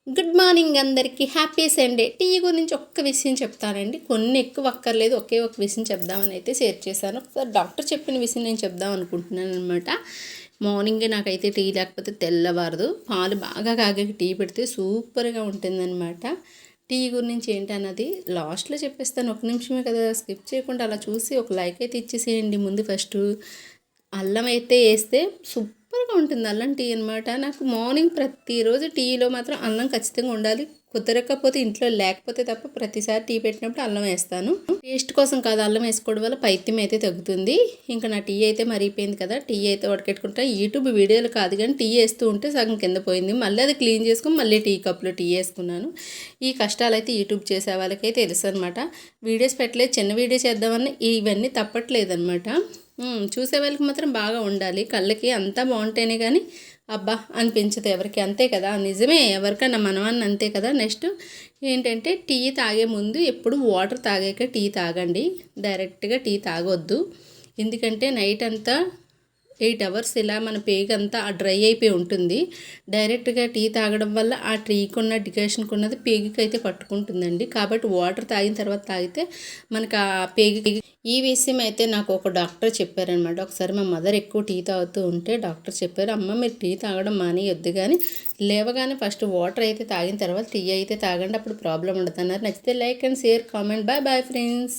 Good morning అందరికీ happy Sunday. Tea గురించి ఒక్క విషయం చెప్తానండి. కొన్ని ఎక్కువ అక్కర్లేదు, ఒకే ఒక విషయం చెప్దామని అయితే షేర్ చేశాను. ఒకసారి డాక్టర్ చెప్పిన విషయం నేను చెప్దాం అనుకుంటున్నాను అనమాట. మార్నింగే నాకైతే టీ లేకపోతే తెల్లవారదు. పాలు బాగా కాగాక టీ పెడితే సూపర్గా ఉంటుందన్నమాట. టీ గురించి ఏంటన్నది లాస్ట్లో చెప్పేస్తాను. ఒక నిమిషమే కదా, స్కిప్ చేయకుండా అలా చూసి ఒక లైక్ అయితే ఇచ్చేసేయండి. ముందు ఫస్ట్ అల్లం అయితే వేస్తే సూపర్గా ఉంటుంది అల్లం టీ అనమాట. నాకు మార్నింగ్ ప్రతిరోజు టీలో మాత్రం అల్లం ఖచ్చితంగా ఉండాలి. కుదరకపోతే ఇంట్లో లేకపోతే తప్ప ప్రతిసారి టీ పెట్టినప్పుడు అల్లం వేస్తాను. టేస్ట్ కోసం కాదు, అల్లం వేసుకోవడం వల్ల పైత్యం అయితే తగ్గుతుంది. ఇంకా నా టీ అయితే మరిగిపోయింది కదా, టీ అయితే ఉడకెట్టుకుంటా. యూట్యూబ్ వీడియోలు కాదు కానీ టీ వేస్తూ ఉంటే సగం కింద పోయింది. మళ్ళీ అది క్లీన్ చేసుకుని మళ్ళీ టీ కప్లో టీ వేసుకున్నాను. ఈ కష్టాలు అయితే యూట్యూబ్ చేసే వాళ్ళకే తెలుసు అనమాట. వీడియోస్ పెట్టలేదు, చిన్న వీడియో చేద్దామని ఇవన్నీ తప్పట్లేదు అనమాట. చూసే వాళ్ళకి మాత్రం బాగా ఉండాలి, కళ్ళకి అంతా బాగుంటేనే కానీ అబ్బా అనిపించదు ఎవరికి. అంతే కదా, నిజమే, ఎవరికన్నా మనవన్న అంతే కదా. నెక్స్ట్ ఏంటంటే టీ తాగే ముందు ఎప్పుడు వాటర్ తాగాక టీ తాగండి, డైరెక్ట్గా టీ తాగొద్దు. ఎందుకంటే నైట్ అంతా 8 అవర్స్ ఇలా మన పేగంతా డ్రై అయిపోయి ఉంటుంది. డైరెక్ట్గా టీ తాగడం వల్ల ఆ టీకున్న డికాషన్కి ఉన్నది పేగుకి అయితే పట్టుకుంటుందండి. కాబట్టి వాటర్ తాగిన తర్వాత తాగితే మనకు ఆ పేగు. ఈ విషయం అయితే నాకు ఒక డాక్టర్ చెప్పారనమాట. ఒకసారి మా మదర్ ఎక్కువ టీ తాగుతూ ఉంటే డాక్టర్ చెప్పారు, అమ్మ మీరు టీ తాగడం మానేయొద్దు కానీ లేవగానే ఫస్ట్ వాటర్ అయితే తాగిన తర్వాత టీ అయితే తాగండి, అప్పుడు ప్రాబ్లం ఉండదు అన్నారు. నచ్చితే like and share comment. Bye bye friends.